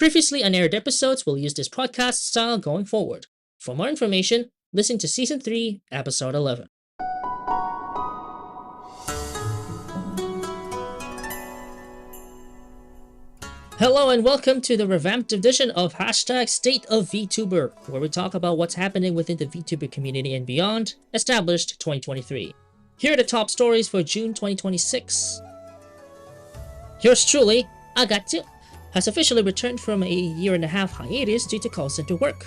Previously unaired episodes will use this podcast style going forward. For more information, listen to Season 3, Episode 11. Hello and welcome to the revamped edition of #StateOfVTuber, where we talk about what's happening within the VTuber community and beyond, established 2023. Here are the top stories for June 2026. Yours truly, Agatu, has officially returned from a year-and-a-half hiatus due to call center work.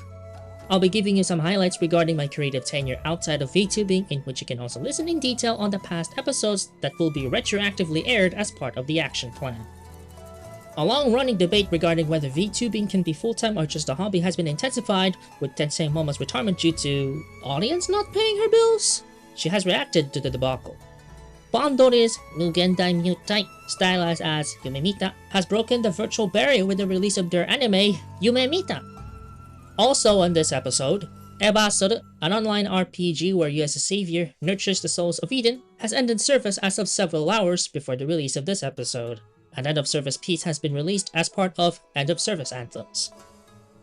I'll be giving you some highlights regarding my creative tenure outside of VTubing, in which you can also listen in detail on the past episodes that will be retroactively aired as part of the action plan. A long-running debate regarding whether VTubing can be full-time or just a hobby has been intensified, with Tenshei Momo's retirement due to audience not paying her bills. She has reacted to the debacle. Bandori's Mugendai Mute Type, stylized as Yumemita, has broken the virtual barrier with the release of their anime, Yumemita. Also on this episode, Eversoul, an online RPG where you as a savior nurtures the souls of Eden, has ended service as of several hours before the release of this episode. An end-of-service piece has been released as part of end-of-service anthems.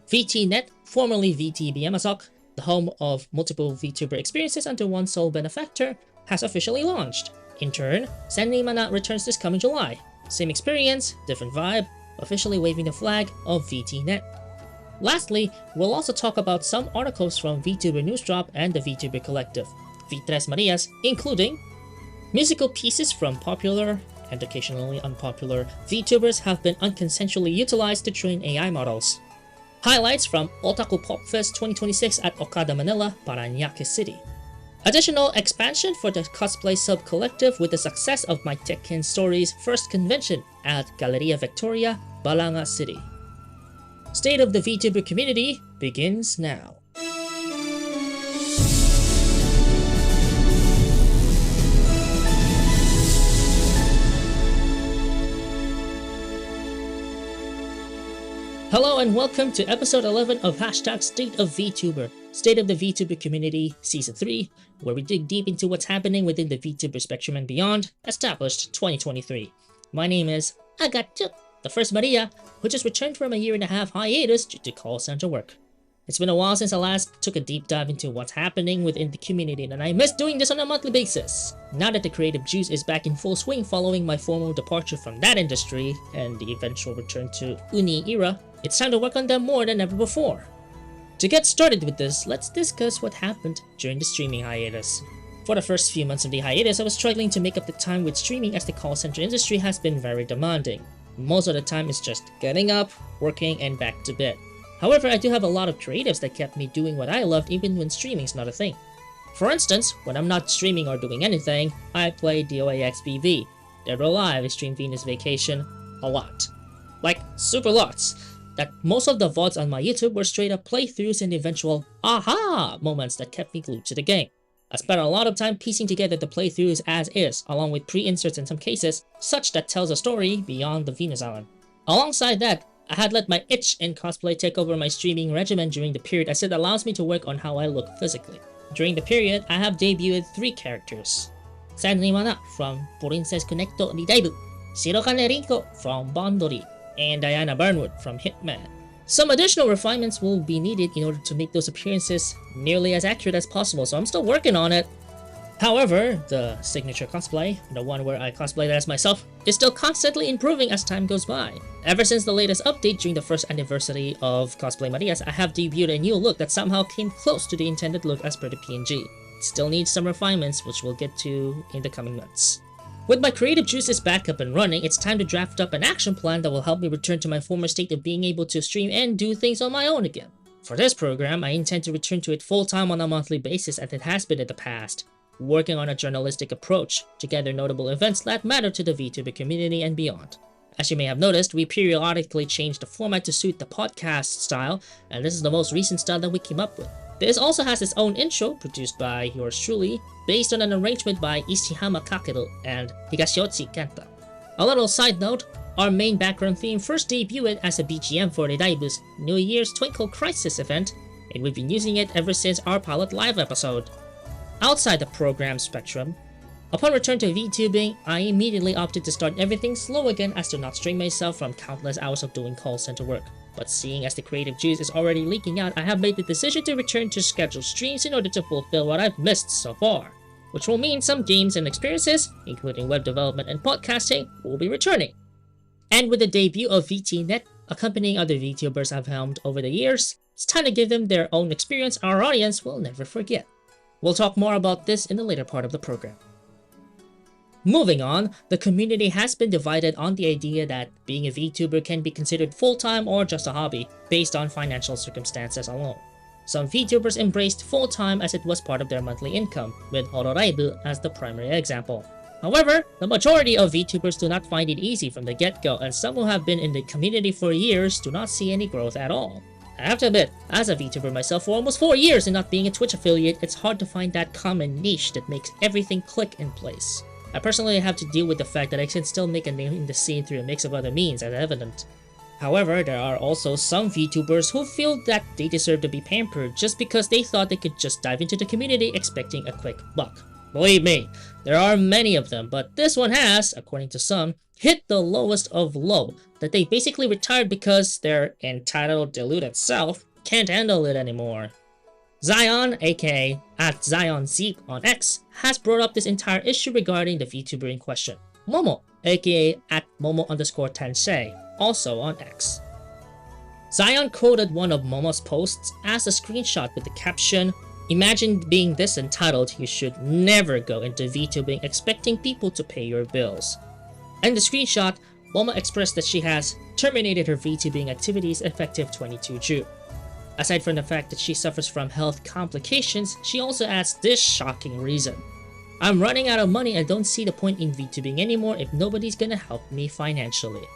vtNet, formerly VTBMasok, the home of multiple VTuber experiences under one sole benefactor, has officially launched. In turn, Sanrimana returns this coming July. Same experience, different vibe, officially waving the flag of vtNet. Lastly, we'll also talk about some articles from VTuber NewsDrop and the VTuber Collective, VTresMarias, including musical pieces from popular and occasionally unpopular VTubers have been unconsensually utilized to train AI models. Highlights from Otaku Pop Fest 2026 at Okada, Manila, Paranaque City. Additional expansion for the cosplay sub-collective with the success of my Tekken Stories first convention at Galleria Victoria, Balanga City. State of the VTuber community begins now. Hello and welcome to episode 11 of #StateOfVTuber, State of the VTuber Community, Season 3, where we dig deep into what's happening within the VTuber spectrum and beyond, established 2023. My name is Agatu, the first Maria, who just returned from a year-and-a-half hiatus due to call center work. It's been a while since I last took a deep dive into what's happening within the community, and I miss doing this on a monthly basis. Now that the creative juice is back in full swing following my formal departure from that industry and the eventual return to Uni era, it's time to work on them more than ever before. To get started with this, let's discuss what happened during the streaming hiatus. For the first few months of the hiatus, I was struggling to make up the time with streaming as the call center industry has been very demanding. Most of the time it's just getting up, working, and back to bed. However, I do have a lot of creatives that kept me doing what I loved even when streaming's not a thing. For instance, when I'm not streaming or doing anything, I play DOAXBV, Dead or Alive, I stream Venus Vacation a lot. Like, super lots. That most of the VODs on my YouTube were straight up playthroughs and eventual aha moments that kept me glued to the game. I spent a lot of time piecing together the playthroughs as is, along with pre-inserts in some cases, such that tells a story beyond the Venus Island. Alongside that, I had let my itch in cosplay take over my streaming regimen during the period as it allows me to work on how I look physically. During the period, I have debuted 3 characters. Sanrimana from Princess Connecto ni Daibu, Shirokane Riko from Bandori, and Diana Burnwood from Hitman. Some additional refinements will be needed in order to make those appearances nearly as accurate as possible, so I'm still working on it. However, the signature cosplay, the one where I cosplayed as myself, is still constantly improving as time goes by. Ever since the latest update during the first anniversary of Cosplay Marias, I have debuted a new look that somehow came close to the intended look as per the PNG. It still needs some refinements, which we'll get to in the coming months. With my creative juices back up and running, it's time to draft up an action plan that will help me return to my former state of being able to stream and do things on my own again. For this program, I intend to return to it full-time on a monthly basis as it has been in the past, working on a journalistic approach to gather notable events that matter to the VTuber community and beyond. As you may have noticed, we periodically change the format to suit the podcast style, and this is the most recent style that we came up with. This also has its own intro, produced by yours truly, based on an arrangement by Ishihama Kakeru and Higashiochi Kenta. A little side note, our main background theme first debuted as a BGM for the Daibu's New Year's Twinkle Crisis event, and we've been using it ever since our pilot live episode. Outside the program spectrum, Upon return to VTubing, I immediately opted to start everything slow again as to not strain myself from countless hours of doing call center work. but seeing as the creative juice is already leaking out, I have made the decision to return to scheduled streams in order to fulfill what I've missed so far, which will mean some games and experiences, including web development and podcasting, will be returning. And with the debut of vtNet, accompanying other VTubers I've helmed over the years, it's time to give them their own experience our audience will never forget. We'll talk more about this in the later part of the program. Moving on, the community has been divided on the idea that being a VTuber can be considered full-time or just a hobby, based on financial circumstances alone. Some VTubers embraced full-time as it was part of their monthly income, with Hororaibu as the primary example. However, the majority of VTubers do not find it easy from the get-go, and some who have been in the community for years do not see any growth at all. I have to admit, as a VTuber myself for almost 4 years and not being a Twitch affiliate, it's hard to find that common niche that makes everything click in place. I personally have to deal with the fact that I can still make a name in the scene through a mix of other means, as evident. However, there are also some VTubers who feel that they deserve to be pampered just because they thought they could just dive into the community expecting a quick buck. Believe me, there are many of them, but this one has, according to some, hit the lowest of low, that they basically retired because their entitled, deluded self can't handle it anymore. Zion, aka @ZionZeep on X, has brought up this entire issue regarding the VTuber in question. Momo, aka @Momo_Tenshei, also on X. Zion quoted one of Momo's posts as a screenshot with the caption, "Imagine being this entitled, you should never go into VTubing expecting people to pay your bills." In the screenshot, Momo expressed that she has terminated her VTubing activities effective 22 June. Aside from the fact that she suffers from health complications, she also adds this shocking reason. "I'm running out of money and don't see the point in VTubing anymore if nobody's gonna help me financially."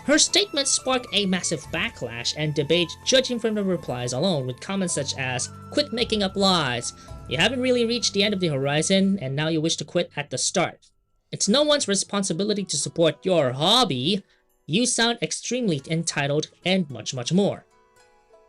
Her statement sparked a massive backlash and debate judging from the replies alone, with comments such as, "Quit making up lies. You haven't really reached the end of the horizon and now you wish to quit at the start. It's no one's responsibility to support your hobby. You sound extremely entitled," and much more.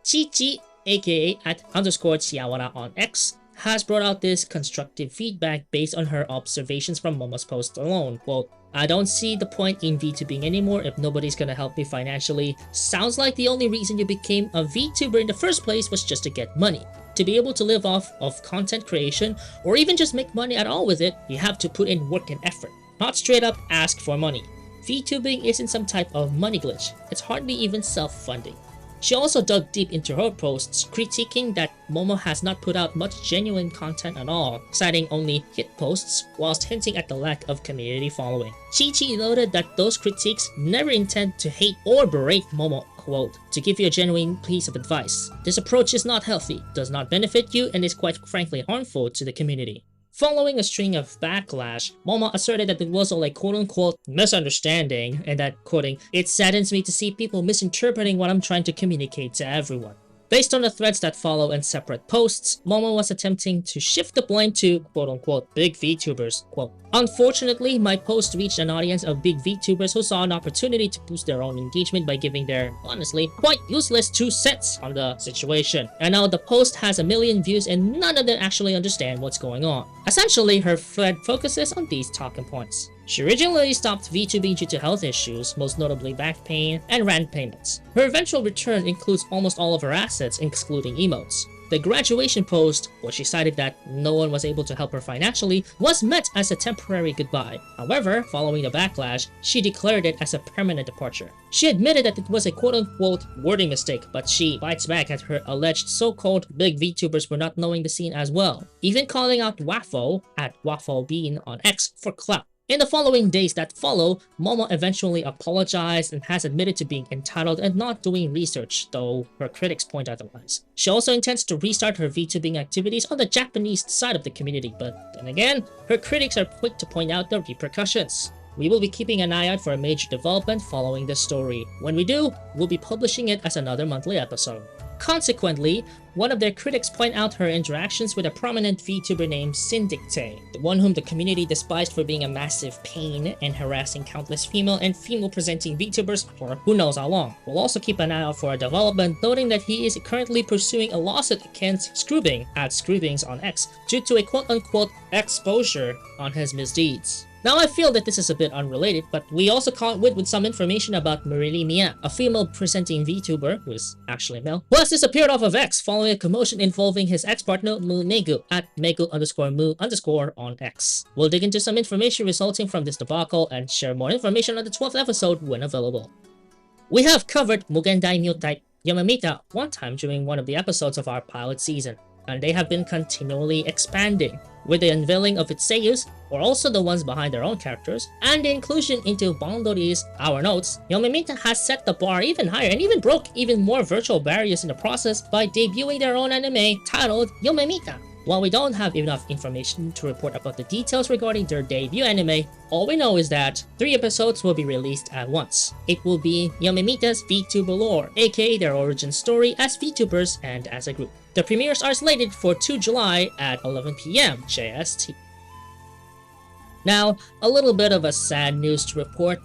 Chichi, aka @_Chiawara on X, has brought out this constructive feedback based on her observations from Momo's post alone. Quote, "I don't see the point in VTubing anymore if nobody's gonna help me financially. Sounds like the only reason you became a VTuber in the first place was just to get money. To be able to live off of content creation, or even just make money at all with it, you have to put in work and effort, not straight up ask for money. VTubing isn't some type of money glitch, it's hardly even self-funding." She also dug deep into her posts, critiquing that Momo has not put out much genuine content at all, citing only hit posts, whilst hinting at the lack of community following. Chi-Chi noted that those critiques never intend to hate or berate Momo. Quote, "To give you a genuine piece of advice, this approach is not healthy, does not benefit you, and is quite frankly harmful to the community." Following a string of backlash, Momo asserted that it was all a quote-unquote misunderstanding, and that, quoting, "It saddens me to see people misinterpreting what I'm trying to communicate to everyone." Based on the threads that follow in separate posts, Momo was attempting to shift the blame to quote-unquote big VTubers. Quote, "Unfortunately, my post reached an audience of big VTubers who saw an opportunity to boost their own engagement by giving their, honestly, quite useless 2 cents on the situation. And now the post has 1 million views and none of them actually understand what's going on." Essentially, her thread focuses on these talking points. She originally stopped VTubing due to health issues, most notably back pain and rent payments. Her eventual return includes almost all of her assets, excluding emotes. The graduation post, where she cited that no one was able to help her financially, was met as a temporary goodbye. However, following the backlash, she declared it as a permanent departure. She admitted that it was a quote-unquote wording mistake, but she bites back at her alleged so-called big VTubers for not knowing the scene as well, even calling out Waffo @WaffleBean on X for clout. In the following days that follow, Momo eventually apologized and has admitted to being entitled and not doing research, though her critics point otherwise. She also intends to restart her VTubing activities on the Japanese side of the community, but then again, her critics are quick to point out the repercussions. We will be keeping an eye out for a major development following this story. When we do, we'll be publishing it as another monthly episode. Consequently, one of their critics point out her interactions with a prominent VTuber named Syndicte, the one whom the community despised for being a massive pain and harassing countless female and female-presenting VTubers for who knows how long. We'll also keep an eye out for a development, noting that he is currently pursuing a lawsuit against Screwbing @Screwbings on X due to a quote-unquote exposure on his misdeeds. Now I feel that this is a bit unrelated, but we also caught wit with some information about Yumemita, a female presenting VTuber, who is actually male, who has disappeared off of X following a commotion involving his ex-partner Megu at Megu_Mu_ on X. We'll dig into some information resulting from this debacle and share more information on the 12th episode when available. We have covered Mugendai New type Yumemita one time during one of the episodes of our pilot season, and they have been continually expanding, with the unveiling of its seiyus, or also the ones behind their own characters, and the inclusion into Boundaries, our notes. Yumemita has set the bar even higher and even broke even more virtual barriers in the process by debuting their own anime titled Yumemita. While we don't have enough information to report about the details regarding their debut anime, all we know is that 3 episodes will be released at once. It will be Yumemita's VTuber lore, aka their origin story as VTubers and as a group. The premieres are slated for 2 July at 11 PM JST. Now, a little bit of a sad news to report.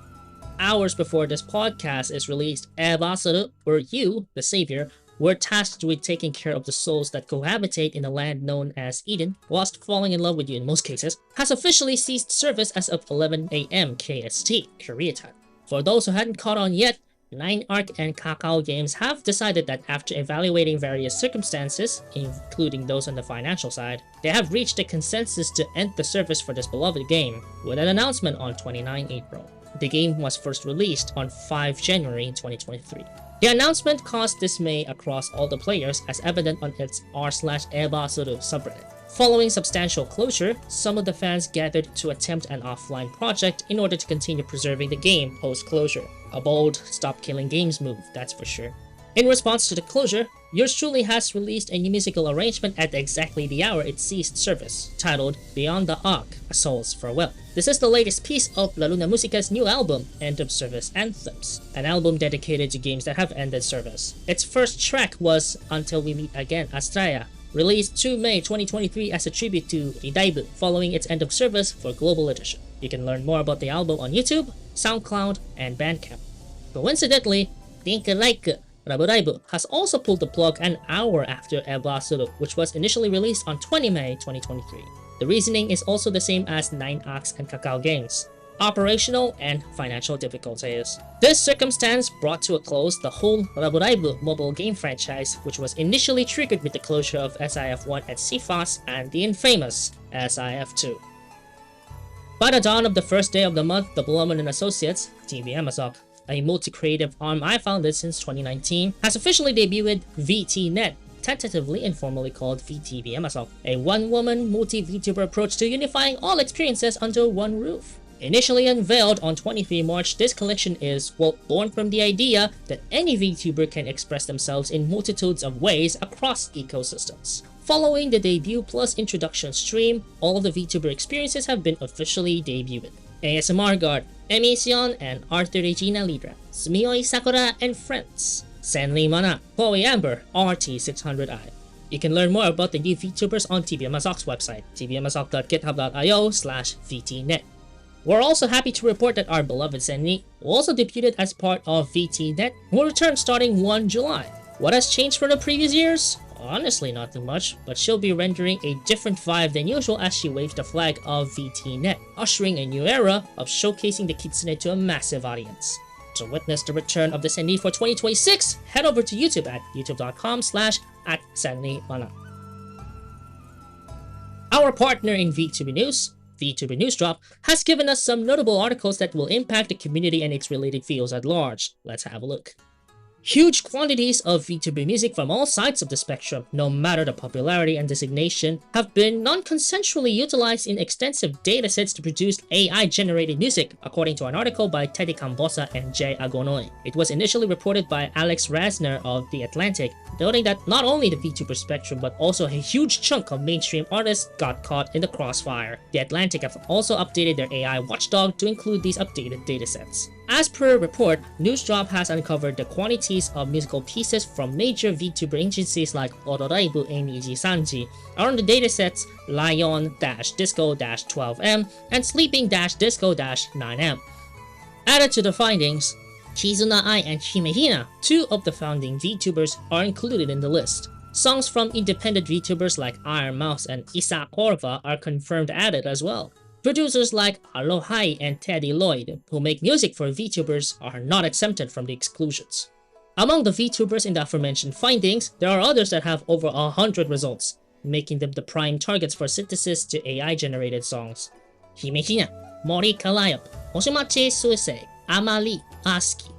Hours before this podcast is released, Eversoul, or you, the savior, were tasked with taking care of the souls that cohabitate in the land known as Eden, whilst falling in love with you in most cases, has officially ceased service as of 11 AM KST, Korea time. For those who hadn't caught on yet, 9arc and Kakao Games have decided that after evaluating various circumstances, including those on the financial side, they have reached a consensus to end the service for this beloved game, with an announcement on 29 April. The game was first released on 5 January 2023. The announcement caused dismay across all the players, as evident on its r/Eversoul subreddit. Following substantial closure, some of the fans gathered to attempt an offline project in order to continue preserving the game post-closure. A bold stop killing games move, that's for sure. In response to the closure, yours truly has released a new musical arrangement at exactly the hour it ceased service, titled Beyond the Arc, A Soul's Farewell. This is the latest piece of La Luna Musica's new album, End of Service Anthems, an album dedicated to games that have ended service. Its first track was Until We Meet Again, S3E11, released 2 May 2023 as a tribute to Idaibu following its end of service for Global Edition. You can learn more about the album on YouTube, SoundCloud, and Bandcamp. Coincidentally, Think Like Raburaibu has also pulled the plug an hour after Eversoul, which was initially released on 20 May 2023. The reasoning is also the same as 9arc and Kakao Games: operational and financial difficulties. This circumstance brought to a close the whole Raburaibu mobile game franchise, which was initially triggered with the closure of SIF1 at CFOS and the infamous SIF2. By the dawn of the first day of the month, the Beloved & Associates, TVMasoc, a multi-creative arm I founded since 2019, has officially debuted vtNet, tentatively and formally called VTVMasoc, a one-woman multi-VTuber approach to unifying all experiences under one roof. Initially unveiled on 23 March, this collection is, well, born from the idea that any VTuber can express themselves in multitudes of ways across ecosystems. Following the debut plus introduction stream, all of the VTuber experiences have been officially debuted. ASMR Guard, Emision and Arthur Regina Libra, Sumioi Sakura and Friends, Senri Mana, Chloe Amber, RT600i. You can learn more about the new VTubers on TVMasoc's website, tvmassoc.github.io/vtnet. We're also happy to report that our beloved Senri, who also debuted as part of vtNet, will return starting 1 July. What has changed from the previous years? Honestly, not too much, but she'll be rendering a different vibe than usual as she waves the flag of vtNet, ushering a new era of showcasing the kitsune to a massive audience. To witness the return of the Senri for 2026, head over to YouTube at youtube.com/@SenriMana. Our partner in VTuber News, VTuber NewsDrop, has given us some notable articles that will impact the community and its related fields at large. Let's have a look. Huge quantities of VTuber music from all sides of the spectrum, no matter the popularity and designation, have been non-consensually utilized in extensive datasets to produce AI-generated music, according to an article by Teddy Cambosa and Jay Agonoi. It was initially reported by Alex Rasner of The Atlantic, noting that not only the VTuber spectrum but also a huge chunk of mainstream artists got caught in the crossfire. The Atlantic have also updated their AI watchdog to include these updated datasets. As per report, NewsDrop has uncovered the quantities of musical pieces from major VTuber agencies like Ororaibu Eniji Sanji are on the datasets Lion-Disco-12M and Sleeping-Disco-9M. Added to the findings, Chizuna Ai and Himehina, 2 of the founding VTubers, are included in the list. Songs from independent VTubers like Iron Mouse and Isa Korva are confirmed added as well. Producers like Alohai and Teddy Lloyd, who make music for VTubers, are not exempted from the exclusions. Among the VTubers in the aforementioned findings, there are others that have over 100 results, making them the prime targets for synthesis to AI-generated songs. Himehina, Mori Kalayop, Oshimachi Suisei, Amali, Aski.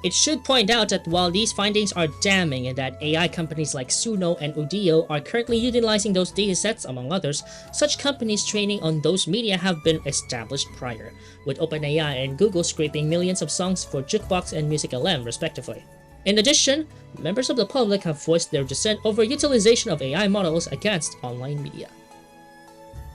It should point out that while these findings are damning and that AI companies like Suno and Udio are currently utilizing those datasets among others, such companies training on those media have been established prior, with OpenAI and Google scraping millions of songs for Jukebox and Music LM respectively. In addition, members of the public have voiced their dissent over utilization of AI models against online media.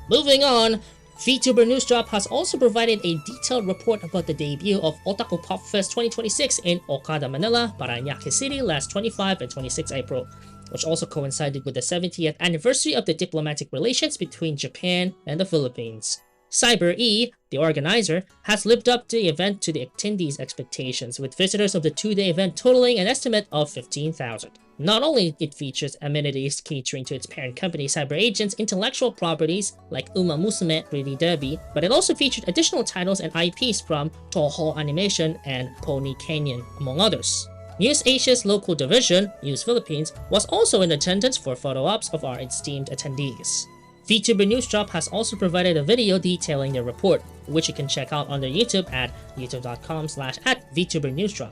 Moving on, VTuber NewsDrop has also provided a detailed report about the debut of Otaku Pop Fest 2026 in Okada, Manila, Parañaque City last 25 and 26 April, which also coincided with the 70th anniversary of the diplomatic relations between Japan and the Philippines. CyberE, the organizer, has lived up to the event to the attendees' expectations, with visitors of the two-day event totaling an estimate of 15,000. Not only it features amenities catering to its parent company CyberAgent's intellectual properties like Uma Musume Pretty Derby, but it also featured additional titles and IPs from Toho Animation and Pony Canyon, among others. News Asia's local division, News Philippines, was also in attendance for photo ops of our esteemed attendees. VTuber NewsDrop has also provided a video detailing their report, which you can check out on their YouTube at youtube.com/@VTuberNewsDrop.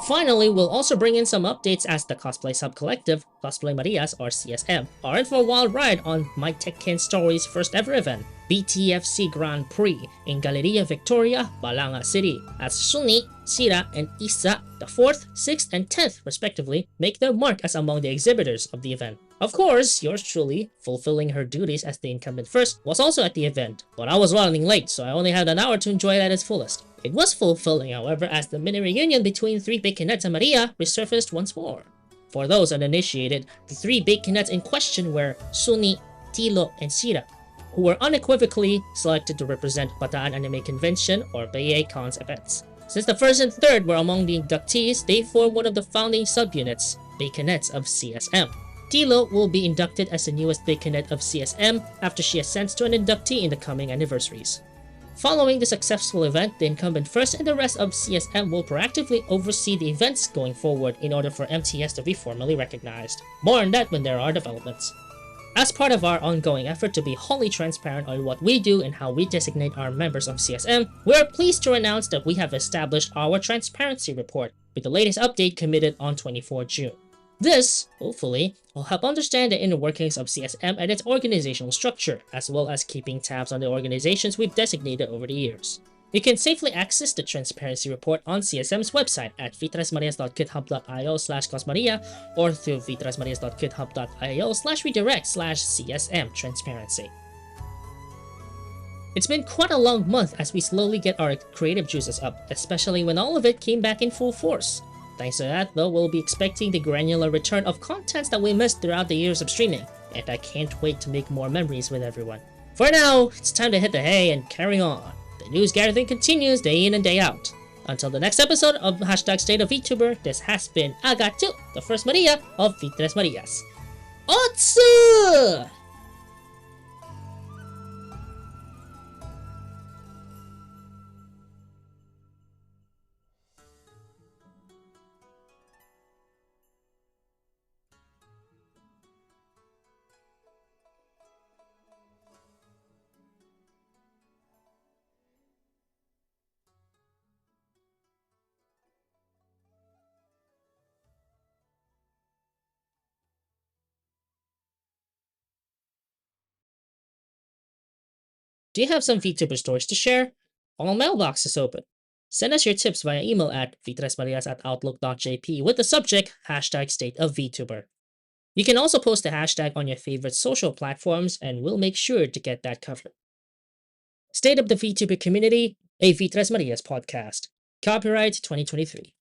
Finally, we'll also bring in some updates as the cosplay sub-collective, VTresMarias or CSM, are in for a wild ride on Mike Tekken's Story's first ever event, BTFC Grand Prix, in Galeria Victoria, Balanga City, as Suni, Sira, and Isa, the 4th, 6th, and 10th, respectively, make their mark as among the exhibitors of the event. Of course, yours truly, fulfilling her duties as the incumbent first, was also at the event, but I was running late, so I only had an hour to enjoy it at its fullest. It was fulfilling, however, as the mini reunion between three Baconets and Maria resurfaced once more. For those uninitiated, the three Baconets in question were Suni, Tilo, and Sira, who were unequivocally selected to represent Bataan Anime Convention or BACon's events. Since the first and third were among the inductees, they form one of the founding subunits, Baconets of CSM. Tilo will be inducted as the newest Baconet of CSM after she ascends to an inductee in the coming anniversaries. Following the successful event, the incumbent first and the rest of CSM will proactively oversee the events going forward in order for MTS to be formally recognized. More on that when there are developments. As part of our ongoing effort to be wholly transparent on what we do and how we designate our members of CSM, we are pleased to announce that we have established our transparency report, with the latest update committed on 24 June. This, hopefully, will help understand the inner workings of CSM and its organizational structure, as well as keeping tabs on the organizations we've designated over the years. You can safely access the transparency report on CSM's website at vtresmarias.github.io/cosmaria or through vtresmarias.github.io/redirect/CSM transparency. It's been quite a long month as we slowly get our creative juices up, especially when all of it came back in full force. Thanks to that, though, we'll be expecting the granular return of contents that we missed throughout the years of streaming, and I can't wait to make more memories with everyone. For now, it's time to hit the hay and carry on. The news gathering continues day in and day out. Until the next episode of #StateOfVTuber, this has been Agatu, the first Maria of VTresMarias. Otsu! Do you have some VTuber stories to share? All mailbox is open. Send us your tips via email at vtresmarias@outlook.jp with the subject #StateOfVTuber. You can also post the hashtag on your favorite social platforms and we'll make sure to get that covered. State of the VTuber Community, a VTresMarias podcast. Copyright 2023.